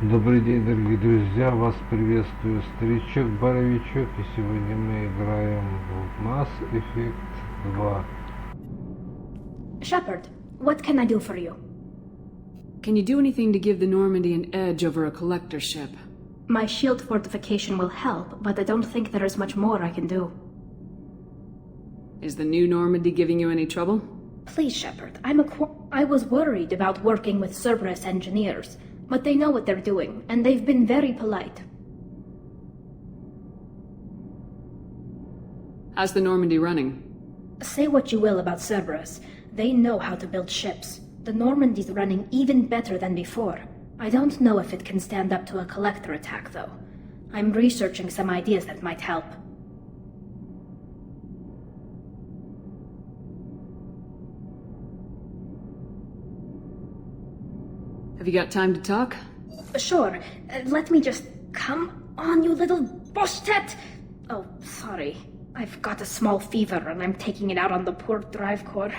Добрый день, дорогие друзья, вас приветствую старичок-боровичок, и сегодня мы играем в Mass Effect 2. Shepard, what can I do for you? Can you do anything to give the Normandy an edge over a collector ship? My shield fortification will help, but I don't think there is much more I can do. Is the new Normandy giving you any trouble? Please, Shepard, I was worried about working with Cerberus engineers, but they know what they're doing, and they've been very polite. How's the Normandy running? Say what you will about Cerberus, they know how to build ships. The Normandy's running even better than before. I don't know if it can stand up to a collector attack, though. I'm researching some ideas that might help. Have you got time to talk? Sure. Let me just... Come on, you little boshtet! Oh, sorry. I've got a small fever and I'm taking it out on the poor drive core.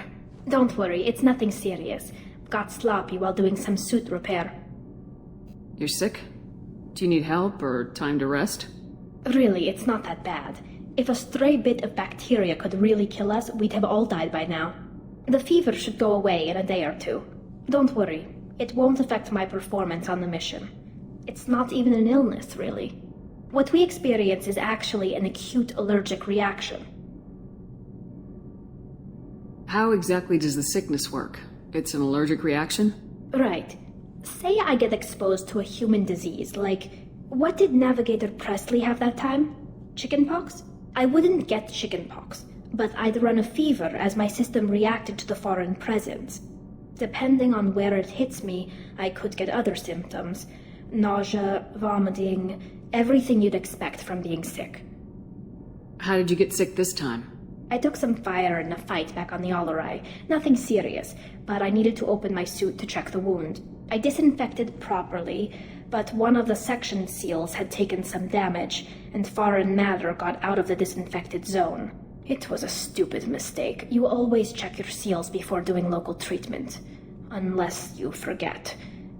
Don't worry, it's nothing serious. Got sloppy while doing some suit repair. You're sick? Do you need help or time to rest? Really, it's not that bad. If a stray bit of bacteria could really kill us, we'd have all died by now. The fever should go away in a day or two. Don't worry. It won't affect my performance on the mission. It's not even an illness, really. What we experience is actually an acute allergic reaction. How exactly does the sickness work? It's an allergic reaction? Right. Say I get exposed to a human disease, like... What did Navigator Presley have that time? Chickenpox? I wouldn't get chickenpox, but I'd run a fever as my system reacted to the foreign presence. Depending on where it hits me, I could get other symptoms. Nausea, vomiting, everything you'd expect from being sick. How did you get sick this time? I took some fire in a fight back on the Iliaroi. Nothing serious, but I needed to open my suit to check the wound. I disinfected properly, but one of the section seals had taken some damage, and foreign matter got out of the disinfected zone. It was a stupid mistake. You always check your seals before doing local treatment. Unless you forget.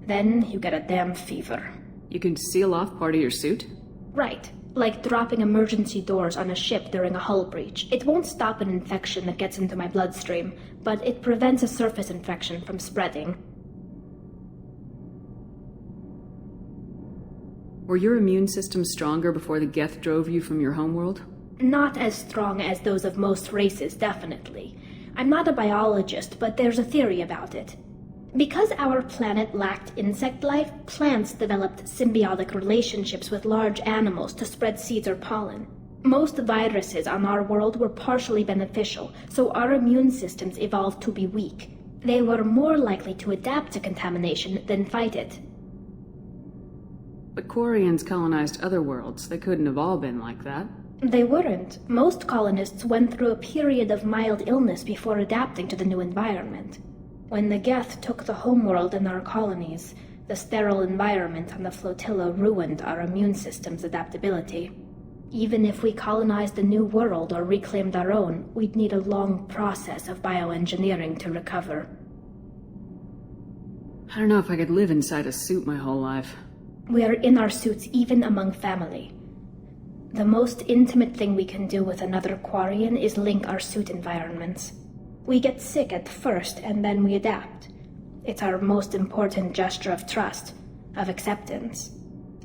Then you get a damn fever. You can seal off part of your suit? Right. Like dropping emergency doors on a ship during a hull breach. It won't stop an infection that gets into my bloodstream, but it prevents a surface infection from spreading. Were your immune system stronger before the Geth drove you from your homeworld? Not as strong as those of most races, definitely. I'm not a biologist, but there's a theory about it. Because our planet lacked insect life, plants developed symbiotic relationships with large animals to spread seeds or pollen. Most viruses on our world were partially beneficial, so our immune systems evolved to be weak. They were more likely to adapt to contamination than fight it. But Quarians colonized other worlds. They couldn't have all been like that. They weren't. Most colonists went through a period of mild illness before adapting to the new environment. When the Geth took the homeworld in our colonies, the sterile environment on the flotilla ruined our immune system's adaptability. Even if we colonized a new world or reclaimed our own, we'd need a long process of bioengineering to recover. I don't know if I could live inside a suit my whole life. We're in our suits even among family. The most intimate thing we can do with another Quarian is link our suit environments. We get sick at first, and then we adapt. It's our most important gesture of trust, of acceptance.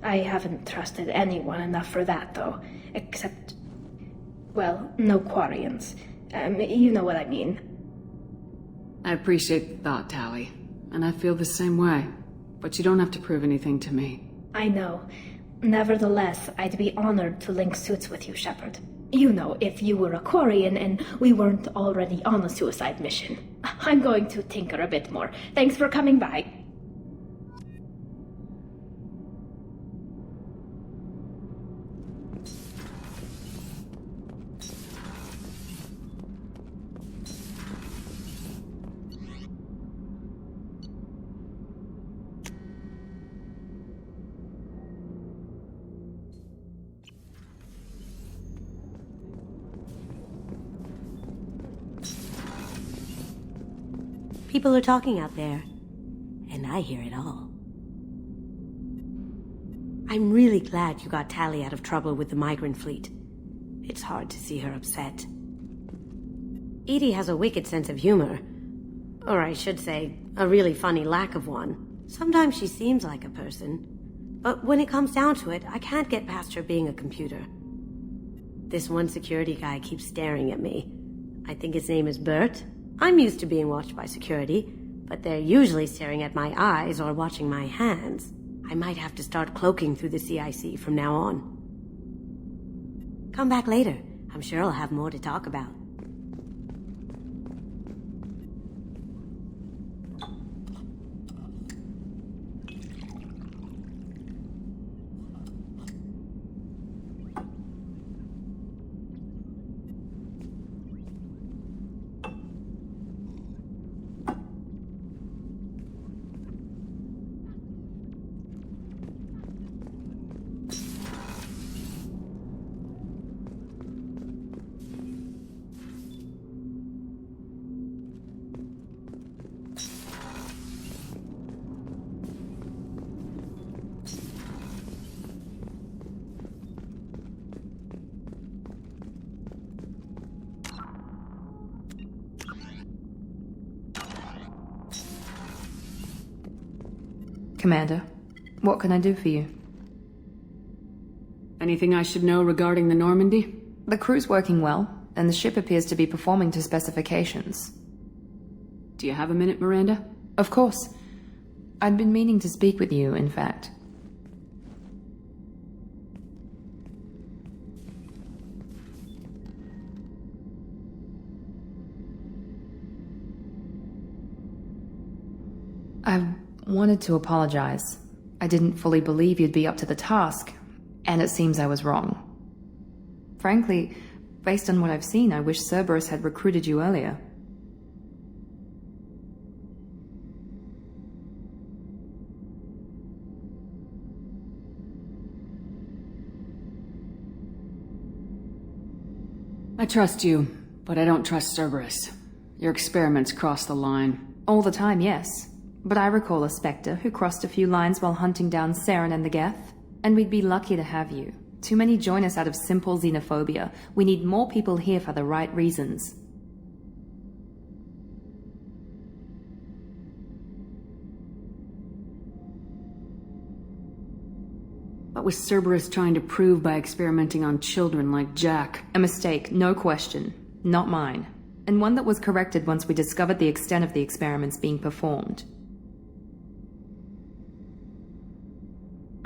I haven't trusted anyone enough for that, though. Except... well, no Quarians. You know what I mean. I appreciate the thought, Tally. And I feel the same way. But you don't have to prove anything to me. I know. Nevertheless, I'd be honored to link suits with you, Shepard. You know, if you were a Quarian and we weren't already on a suicide mission. I'm going to tinker a bit more. Thanks for coming by. People are talking out there, and I hear it all. I'm really glad you got Tally out of trouble with the migrant fleet. It's hard to see her upset. Edie has a wicked sense of humor. Or I should say, a really funny lack of one. Sometimes she seems like a person. But when it comes down to it, I can't get past her being a computer. This one security guy keeps staring at me. I think his name is Bert. I'm used to being watched by security, but they're usually staring at my eyes or watching my hands. I might have to start cloaking through the CIC from now on. Come back later. I'm sure I'll have more to talk about. Commander, what can I do for you? Anything I should know regarding the Normandy? The crew's working well, and the ship appears to be performing to specifications. Do you have a minute, Miranda? Of course. I'd been meaning to speak with you, in fact. I wanted to apologize. I didn't fully believe you'd be up to the task, and it seems I was wrong. Frankly, based on what I've seen, I wish Cerberus had recruited you earlier. I trust you, but I don't trust Cerberus. Your experiments cross the line. All the time, yes. But I recall a Spectre who crossed a few lines while hunting down Saren and the Geth. And we'd be lucky to have you. Too many join us out of simple xenophobia. We need more people here for the right reasons. What was Cerberus trying to prove by experimenting on children like Jack? A mistake, no question. Not mine. And one that was corrected once we discovered the extent of the experiments being performed.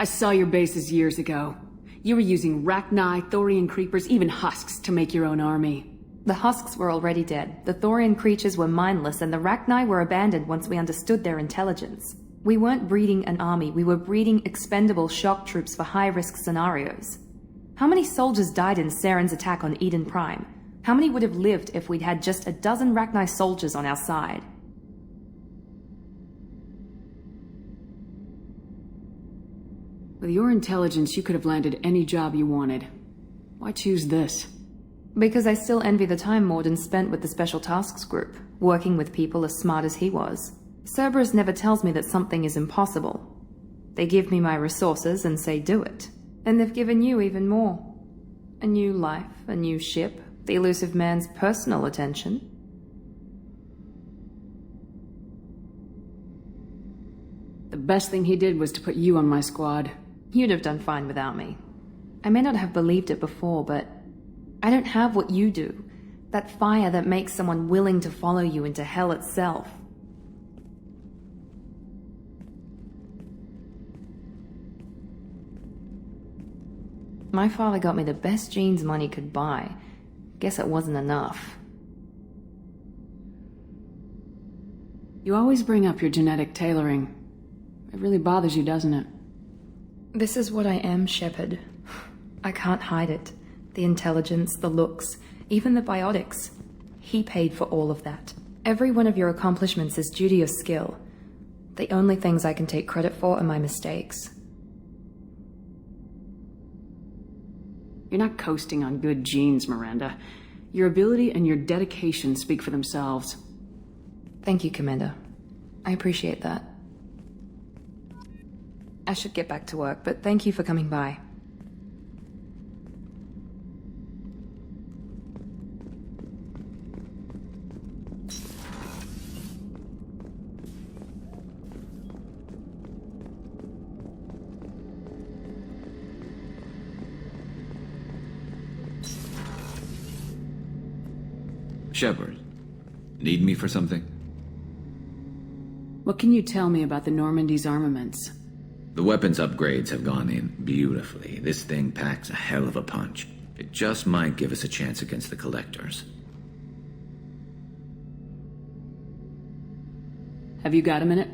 I saw your bases years ago. You were using Rachni, Thorian creepers, even husks to make your own army. The husks were already dead. The Thorian creatures were mindless, and the Rachni were abandoned once we understood their intelligence. We weren't breeding an army, we were breeding expendable shock troops for high-risk scenarios. How many soldiers died in Saren's attack on Eden Prime? How many would have lived if we'd had just a dozen Rachni soldiers on our side? With your intelligence, you could have landed any job you wanted. Why choose this? Because I still envy the time Morden spent with the Special Tasks Group, working with people as smart as he was. Cerberus never tells me that something is impossible. They give me my resources and say do it. And they've given you even more. A new life, a new ship, the elusive man's personal attention. The best thing he did was to put you on my squad. You'd have done fine without me. I may not have believed it before, but I don't have what you do. That fire that makes someone willing to follow you into hell itself. My father got me the best genes money could buy. Guess it wasn't enough. You always bring up your genetic tailoring. It really bothers you, doesn't it? This is what I am, Shepard. I can't hide it. The intelligence, the looks, even the biotics. He paid for all of that. Every one of your accomplishments is due to your skill. The only things I can take credit for are my mistakes. You're not coasting on good genes, Miranda. Your ability and your dedication speak for themselves. Thank you, Commander. I appreciate that. I should get back to work, but thank you for coming by. Shepard, need me for something? What can you tell me about the Normandy's armaments? The weapons upgrades have gone in beautifully. This thing packs a hell of a punch. It just might give us a chance against the Collectors. Have you got a minute?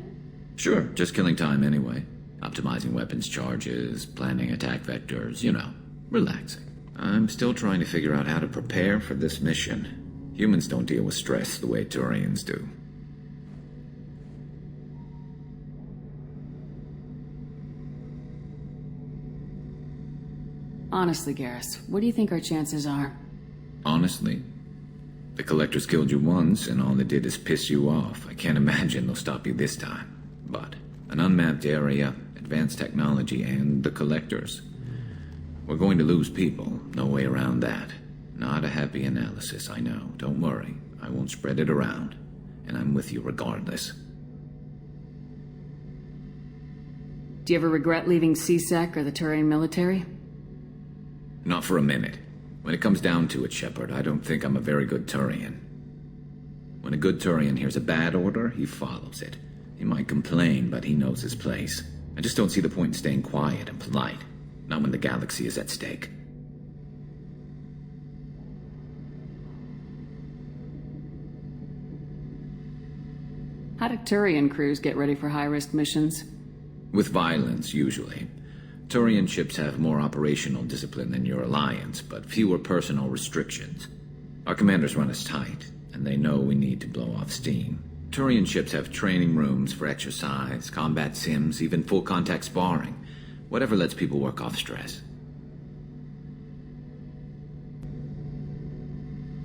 Sure, just killing time anyway. Optimizing weapons charges, planning attack vectors, you know, relaxing. I'm still trying to figure out how to prepare for this mission. Humans don't deal with stress the way Turians do. Honestly, Garrus, what do you think our chances are? Honestly, the Collectors killed you once, and all they did is piss you off. I can't imagine they'll stop you this time. But an unmapped area, advanced technology, and the Collectors. We're going to lose people, no way around that. Not a happy analysis, I know. Don't worry, I won't spread it around. And I'm with you regardless. Do you ever regret leaving CSEC or the Turian military? Not for a minute. When it comes down to it, Shepard, I don't think I'm a very good Turian. When a good Turian hears a bad order, he follows it. He might complain, but he knows his place. I just don't see the point in staying quiet and polite. Not when the galaxy is at stake. How do Turian crews get ready for high-risk missions? With violence, usually. Turian ships have more operational discipline than your alliance, but fewer personal restrictions. Our commanders run us tight, and they know we need to blow off steam. Turian ships have training rooms for exercise, combat sims, even full-contact sparring. Whatever lets people work off stress.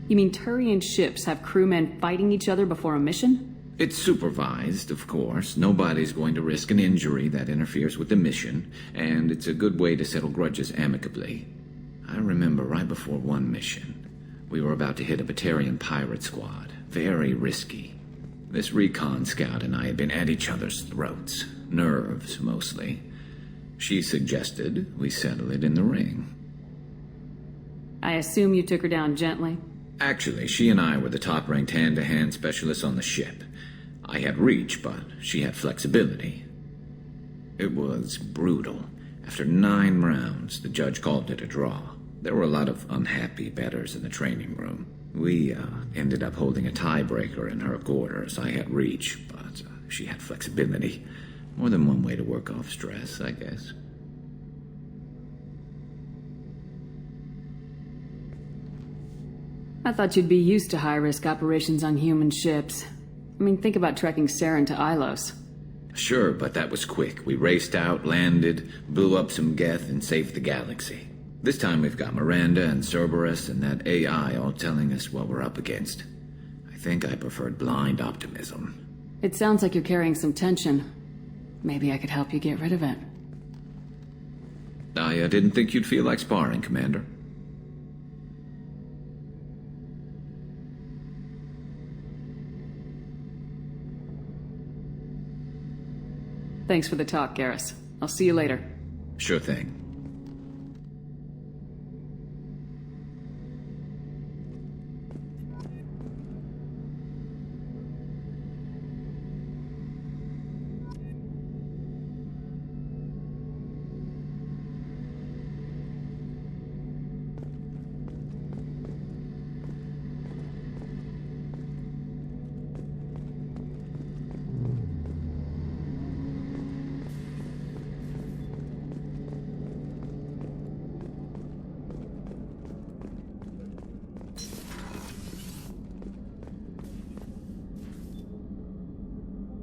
You mean Turian ships have crewmen fighting each other before a mission? It's supervised, of course. Nobody's going to risk an injury that interferes with the mission, and it's a good way to settle grudges amicably. I remember right before one mission, we were about to hit a Batarian pirate squad. Very risky. This recon scout and I had been at each other's throats. Nerves, mostly. She suggested we settle it in the ring. I assume you took her down gently? Actually, she and I were the top-ranked hand-to-hand specialists on the ship. I had reach, but she had flexibility. It was brutal. After 9 rounds, the judge called it a draw. There were a lot of unhappy bettors in the training room. We ended up holding a tiebreaker in her quarters. I had reach, but she had flexibility. More than one way to work off stress, I guess. I thought you'd be used to high-risk operations on human ships. I mean, think about trekking Saren to Ilos. Sure, but that was quick. We raced out, landed, blew up some Geth, and saved the galaxy. This time we've got Miranda and Cerberus and that AI all telling us what we're up against. I think I preferred blind optimism. It sounds like you're carrying some tension. Maybe I could help you get rid of it. I didn't think you'd feel like sparring, Commander. Thanks for the talk, Garrus. I'll see you later. Sure thing.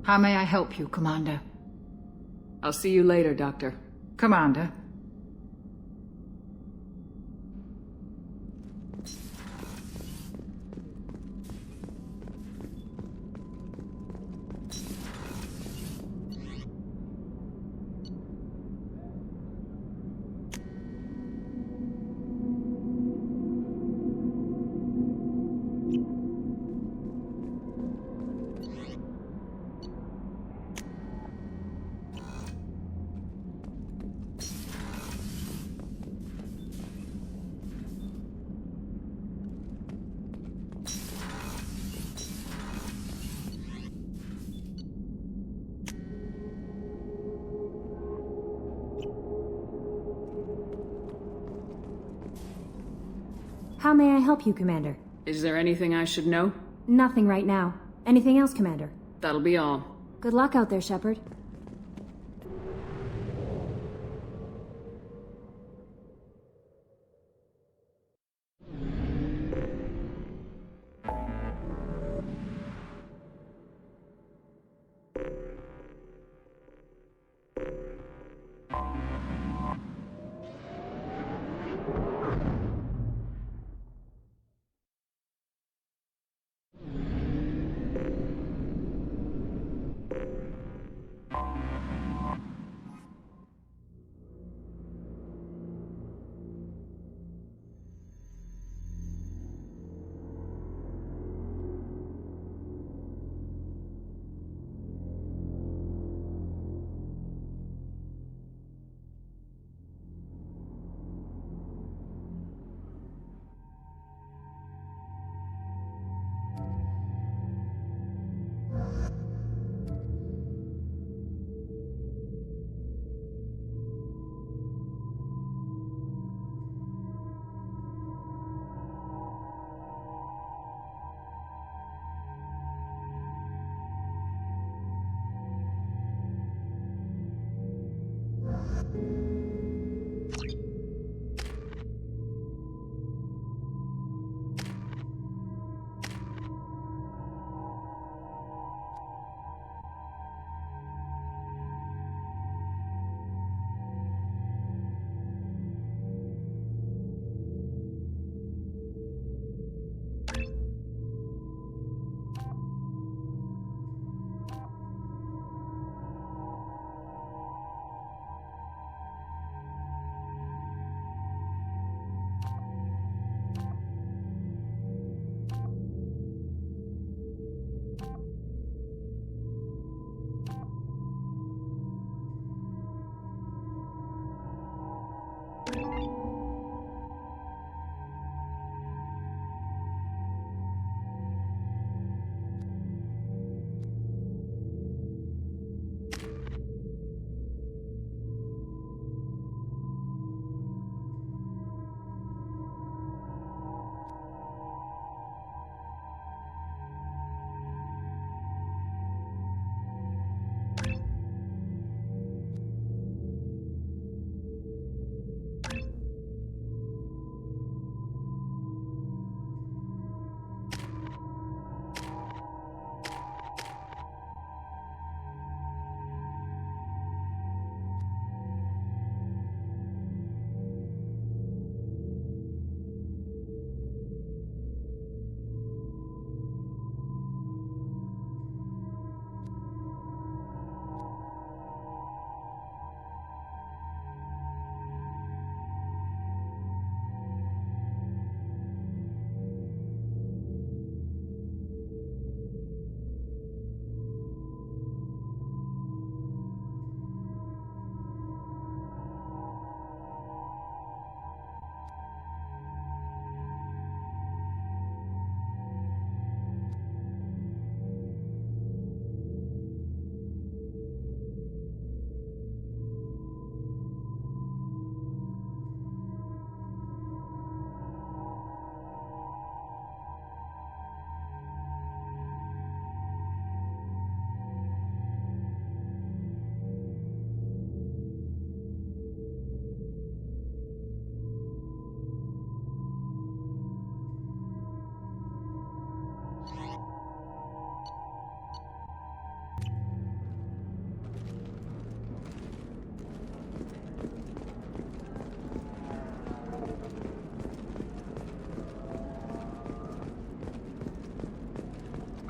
How may I help you, Commander? I'll see you later, Doctor. Commander? How may I help you, Commander? Is there anything I should know? Nothing right now. Anything else, Commander? That'll be all. Good luck out there, Shepard.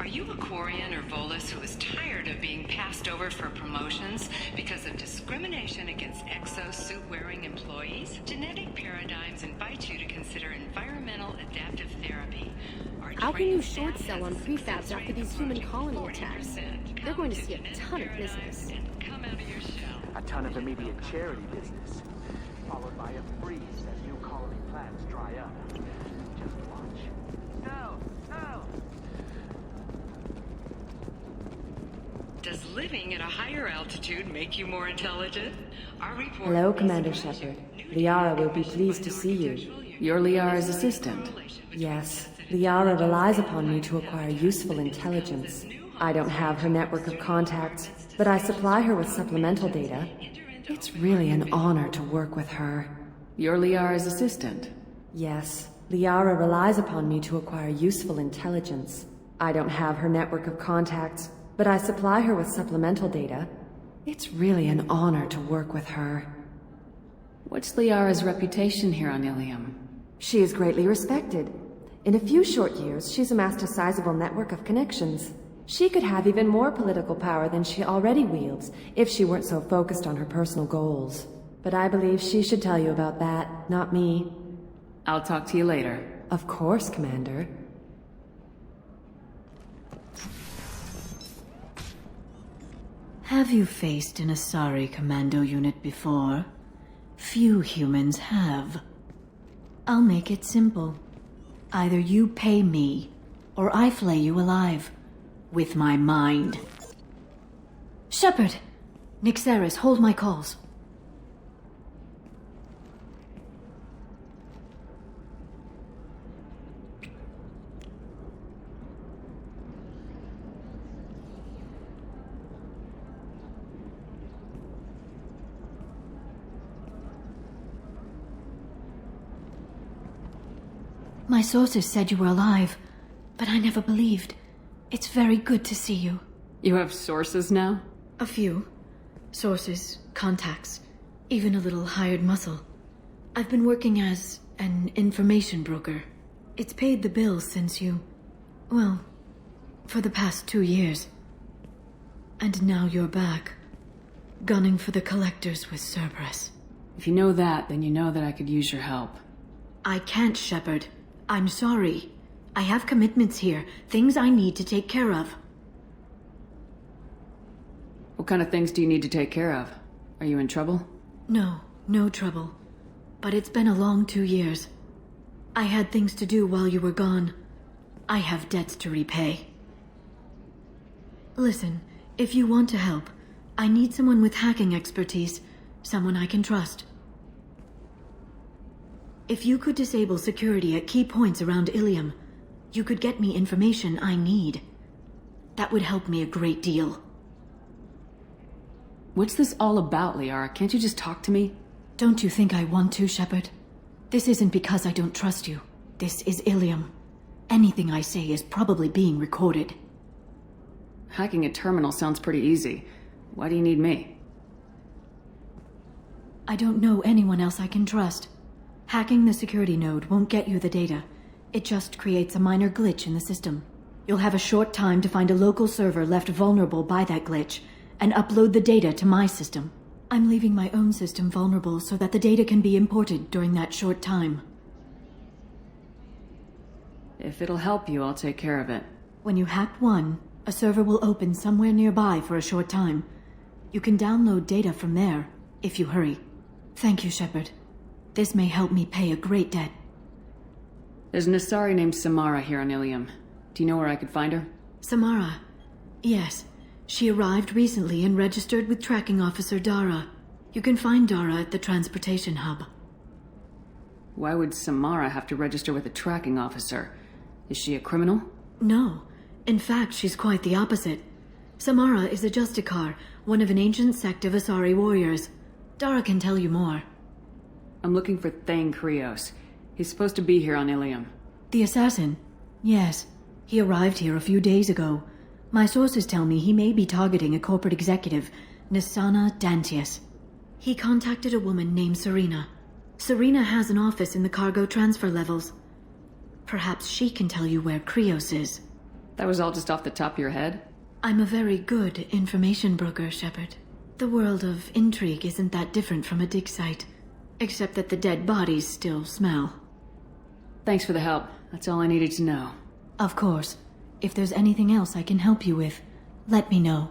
you a Quarian or Volus who is tired of being passed over for promotions because of discrimination against exo-suit-wearing employees? Genetic paradigms invite you to consider environmental adaptive therapy. How can you short sell on prefabs after these human colony attacks? They're going to see a ton of business. Come out of your shell. A ton of immediate charity business, followed by a freeze as new colony plans dry up. Just watch. No! No! Does living at a higher altitude make you more intelligent? Our report Hello, Commander Shepard. Liara will be pleased to see you. You're Liara's assistant. Yes, Liara relies upon me to acquire useful intelligence. I don't have her network of contacts, but I supply her with supplemental data. It's really an honor to work with her. You're Liara's assistant. Yes, Liara relies upon me to acquire useful intelligence. I don't have her network of contacts, but I supply her with supplemental data. It's really an honor to work with her. What's Liara's reputation here on Ilium? She is greatly respected. In a few short years, she's amassed a sizable network of connections. She could have even more political power than she already wields if she weren't so focused on her personal goals. But I believe she should tell you about that, not me. I'll talk to you later. Of course, Commander. Have you faced an Asari commando unit before? Few humans have. I'll make it simple. Either you pay me, or I flay you alive. With my mind. Shepard! Nixeris, hold my calls. My sources said you were alive, but I never believed. It's very good to see you. You have sources now? A few. Sources, contacts, even a little hired muscle. I've been working as an information broker. It's paid the bills since you... well, for the past 2 years. And now you're back, gunning for the collectors with Cerberus. If you know that, then you know that I could use your help. I can't, Shepard. I'm sorry. I have commitments here, things I need to take care of. What kind of things do you need to take care of? Are you in trouble? No, no trouble. But it's been a long 2 years. I had things to do while you were gone. I have debts to repay. Listen, if you want to help, I need someone with hacking expertise, someone I can trust. If you could disable security at key points around Ilium, you could get me information I need. That would help me a great deal. What's this all about, Liara? Can't you just talk to me? Don't you think I want to, Shepard? This isn't because I don't trust you. This is Ilium. Anything I say is probably being recorded. Hacking a terminal sounds pretty easy. Why do you need me? I don't know anyone else I can trust. Hacking the security node won't get you the data. It just creates a minor glitch in the system. You'll have a short time to find a local server left vulnerable by that glitch, and upload the data to my system. I'm leaving my own system vulnerable so that the data can be imported during that short time. If it'll help you, I'll take care of it. When you hack one, a server will open somewhere nearby for a short time. You can download data from there, if you hurry. Thank you, Shepard. This may help me pay a great debt. There's an Asari named Samara here on Ilium. Do you know where I could find her? Samara? Yes. She arrived recently and registered with Tracking Officer Dara. You can find Dara at the transportation hub. Why would Samara have to register with a tracking officer? Is she a criminal? No. In fact, she's quite the opposite. Samara is a Justicar, one of an ancient sect of Asari warriors. Dara can tell you more. I'm looking for Thane Krios. He's supposed to be here on Ilium. The assassin? Yes. He arrived here a few days ago. My sources tell me he may be targeting a corporate executive, Nisana Dantius. He contacted a woman named Serena. Serena has an office in the cargo transfer levels. Perhaps she can tell you where Krios is. That was all just off the top of your head? I'm a very good information broker, Shepard. The world of intrigue isn't that different from a dig site, except that the dead bodies still smell. Thanks for the help. That's all I needed to know. Of course. If there's anything else I can help you with, let me know.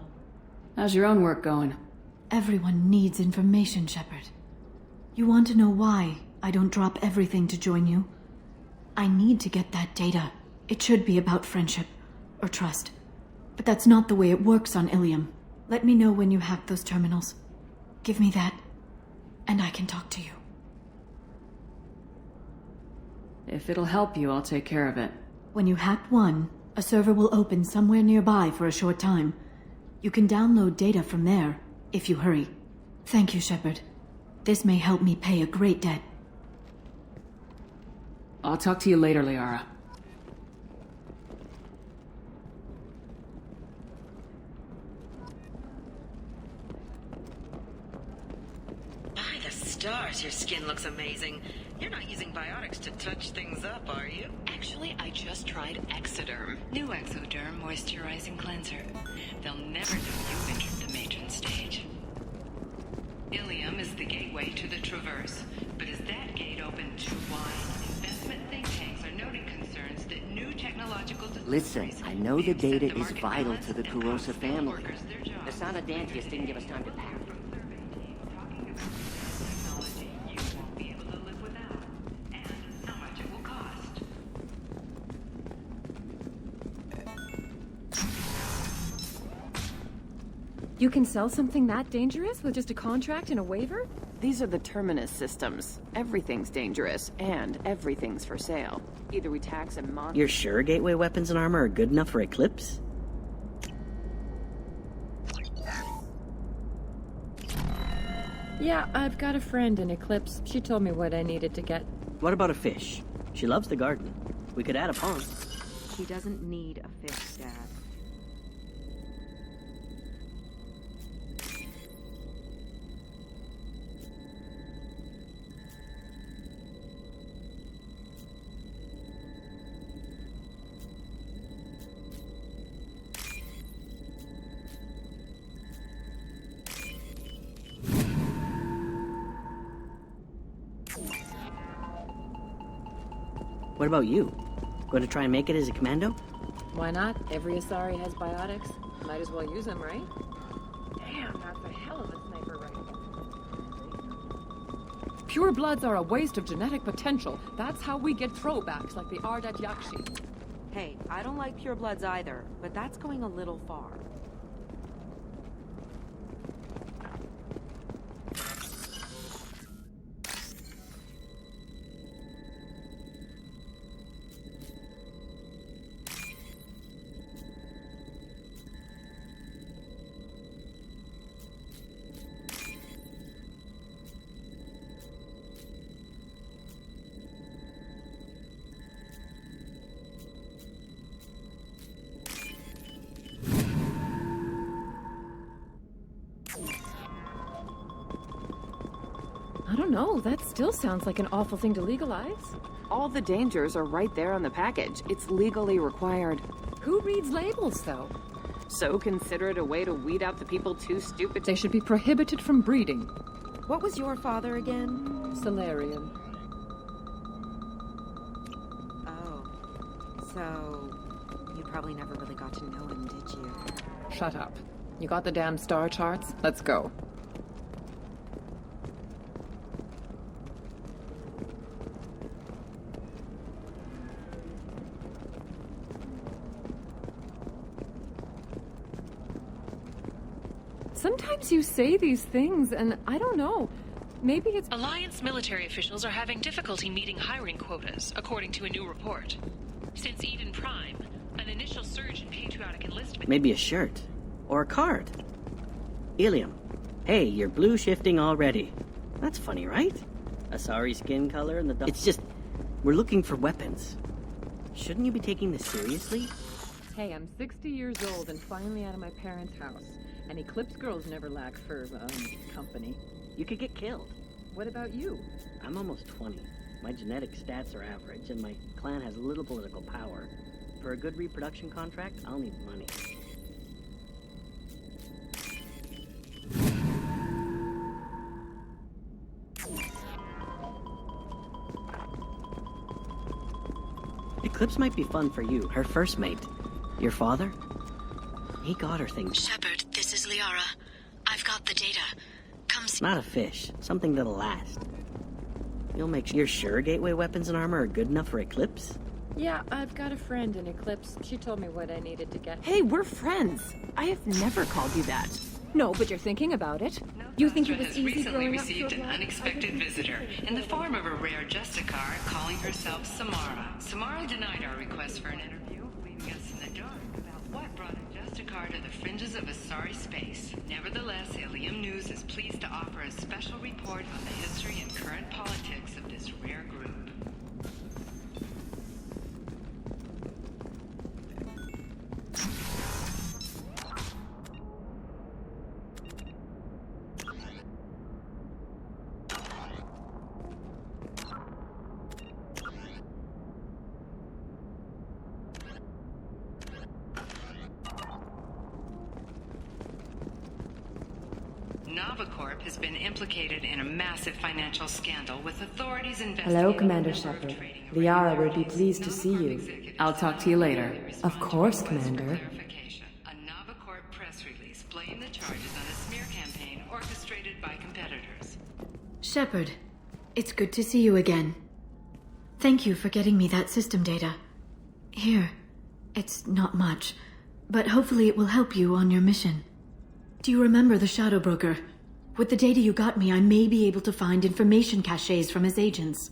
How's your own work going? Everyone needs information, Shepard. You want to know why I don't drop everything to join you? I need to get that data. It should be about friendship, or trust. But that's not the way it works on Ilium. Let me know when you hack those terminals. Give me that, and I can talk to you. If it'll help you, I'll take care of it. When you hack one, a server will open somewhere nearby for a short time. You can download data from there, if you hurry. Thank you, Shepard. This may help me pay a great debt. I'll talk to you later, Liara. By the stars, your skin looks amazing. You're not using biotics to touch things up, are you? Actually, I just tried Exoderm. New Exoderm moisturizing cleanser. They'll never know you've entered the matron stage. Ilium is the gateway to the Traverse, but is that gate open too wide? Investment think tanks are noting concerns that new technological... Listen, I know the data is vital to the Kurosa family. The Sana Dantius didn't give us time to pack. You can sell something that dangerous with just a contract and a waiver? These are the Terminus systems. Everything's dangerous, and everything's for sale. Either we tax and You're sure gateway weapons and armor are good enough for Eclipse? Yeah, I've got a friend in Eclipse. She told me what I needed to get. What about a fish? She loves the garden. We could add a pond. She doesn't need a fish, Dad. What about you? Going to try and make it as a commando? Why not? Every Asari has biotics. Might as well use them, right? Damn, that's a hell of a sniper rifle. Pure bloods are a waste of genetic potential. That's how we get throwbacks like the Ardat Yakshi. Hey, I don't like pure bloods either, but that's going a little far. I don't know, that still sounds like an awful thing to legalize. All the dangers are right there on the package. It's legally required. Who reads labels, though? So consider it a way to weed out the people too stupid. They should be prohibited from breeding. What was your father again? Solarian. Oh. So, you probably never really got to know him, did you? Shut up. You got the damn star charts? Let's go. Sometimes you say these things, and I don't know. Maybe it's... Alliance military officials are having difficulty meeting hiring quotas, according to a new report. Since Eden Prime, an initial surge in patriotic enlistment... Maybe a shirt. Or a card. Ilium. Hey, you're blue shifting already. That's funny, right? Asari skin color and the... It's just... We're looking for weapons. Shouldn't you be taking this seriously? Hey, I'm 60 years old and finally out of my parents' house. And Eclipse girls never lack for, company. You could get killed. What about you? I'm almost 20. My genetic stats are average, and my clan has little political power. For a good reproduction contract, I'll need money. Eclipse might be fun for you, her first mate. Your father? He got her things. Shepard, this is Liara. I've got the data. Come see... Not a fish. Something that'll last. You'll make sure... You're sure gateway weapons and armor are good enough for Eclipse? Yeah, I've got a friend in Eclipse. She told me what I needed to get. Hey, we're friends. I have never called you that. No, but you're thinking about it. You think it was has easy recently growing up received to an unexpected visitor in the form of a rare Justicar calling herself Samara. Samara denied our request for an interview, leaving us in the dark about what brought a Justicar to the fringes of Asari space. Nevertheless, Ilium News is pleased to offer a special report on the history and current politics of this rare group. Novacorp has been implicated in a massive financial scandal with authorities investigating... Hello, Commander Shepard. Liara will be pleased to see you. I'll talk to you later. Of course, Commander. A Novacorp press release blamed the charges on a smear campaign orchestrated by competitors. Shepard, it's good to see you again. Thank you for getting me that system data. Here, it's not much, but hopefully it will help you on your mission. Do you remember the Shadow Broker? With the data you got me, I may be able to find information caches from his agents.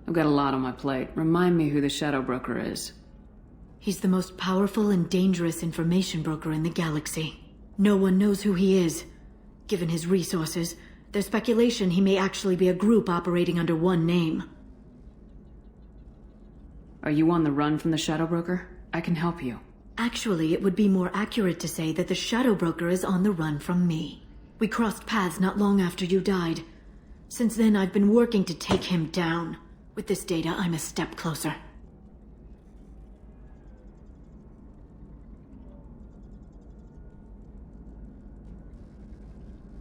I've got a lot on my plate. Remind me who the Shadow Broker is. He's the most powerful and dangerous information broker in the galaxy. No one knows who he is. Given his resources, there's speculation he may actually be a group operating under one name. Are you on the run from the Shadow Broker? I can help you. Actually, it would be more accurate to say that the Shadow Broker is on the run from me. We crossed paths not long after you died. Since then, I've been working to take him down. With this data, I'm a step closer.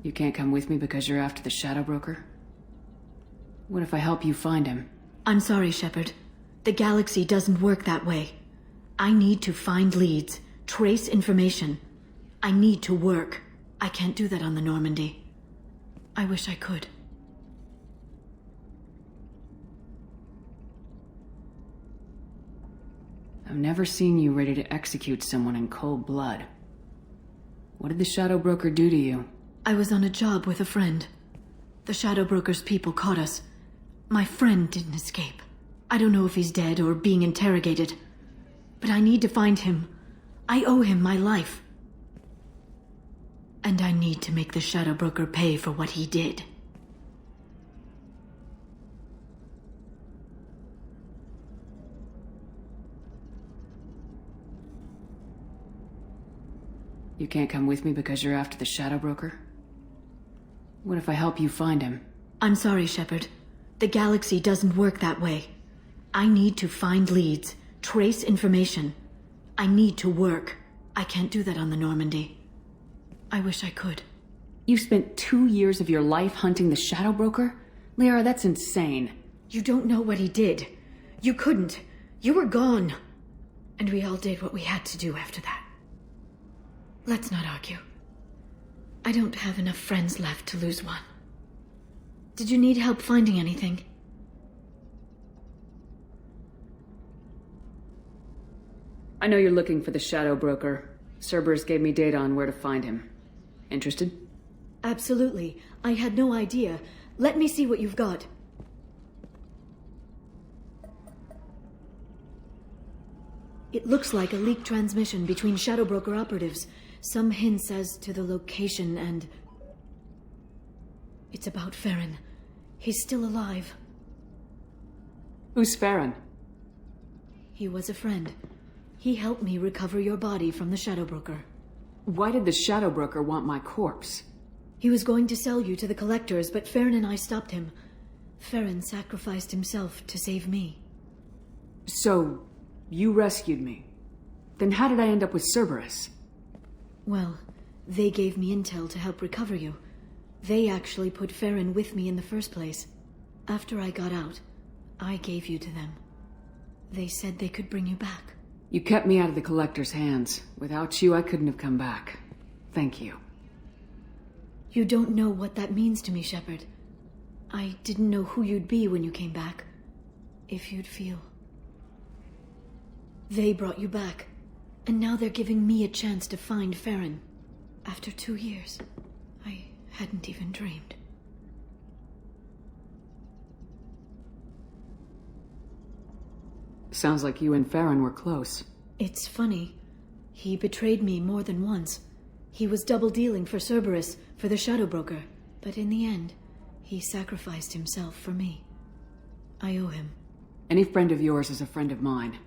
You can't come with me because you're after the Shadow Broker? What if I help you find him? I'm sorry, Shepard. The galaxy doesn't work that way. I need to find leads, trace information. I need to work. I can't do that on the Normandy. I wish I could. I've never seen you ready to execute someone in cold blood. What did the Shadow Broker do to you? I was on a job with a friend. The Shadow Broker's people caught us. My friend didn't escape. I don't know if he's dead or being interrogated. But I need to find him. I owe him my life. And I need to make the Shadow Broker pay for what he did. You can't come with me because you're after the Shadow Broker? What if I help you find him? I'm sorry, Shepard. The galaxy doesn't work that way. I need to find leads, trace information. I need to work. I can't do that on the Normandy. I wish I could. You spent 2 years of your life hunting the Shadow Broker? Liara, that's insane. You don't know what he did. You couldn't. You were gone. And we all did what we had to do after that. Let's not argue. I don't have enough friends left to lose one. Did you need help finding anything? I know you're looking for the Shadow Broker. Cerberus gave me data on where to find him. Interested? Absolutely. I had no idea. Let me see what you've got. It looks like a leaked transmission between Shadow Broker operatives. Some hints as to the location and... It's about Farron. He's still alive. Who's Farron? He was a friend. He helped me recover your body from the Shadow Broker. Why did the Shadow Broker want my corpse? He was going to sell you to the Collectors, but Farron and I stopped him. Farron sacrificed himself to save me. So, you rescued me. Then how did I end up with Cerberus? Well, they gave me intel to help recover you. They actually put Farron with me in the first place. After I got out, I gave you to them. They said they could bring you back. You kept me out of the Collector's hands. Without you, I couldn't have come back. Thank you. You don't know what that means to me, Shepard. I didn't know who you'd be when you came back. If you'd feel. They brought you back. And now they're giving me a chance to find Farron. After 2 years. I hadn't even dreamed. Sounds like you and Farron were close. It's funny. He betrayed me more than once. He was double-dealing for Cerberus, for the Shadow Broker. But in the end, he sacrificed himself for me. I owe him. Any friend of yours is a friend of mine.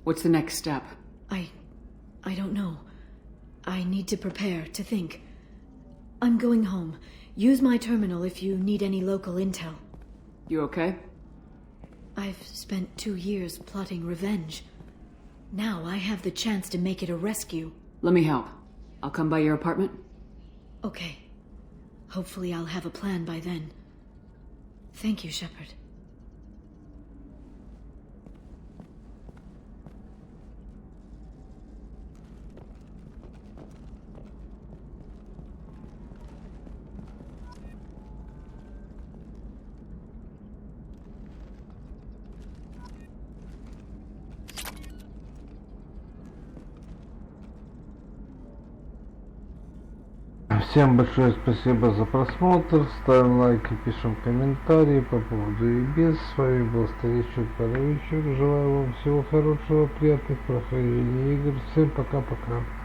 What's the next step? I don't know. I need to prepare, to think. I'm going home. Use my terminal if you need any local intel. You okay? I've spent 2 years plotting revenge. Now I have the chance to make it a rescue. Let me help. I'll come by your apartment. Okay. Hopefully I'll have a plan by then. Thank you, Shepard. Всем большое спасибо за просмотр, ставим лайки, пишем комментарии по поводу и без. С вами был Старичок Боровичок, желаю вам всего хорошего, приятных прохождений игр, всем пока-пока.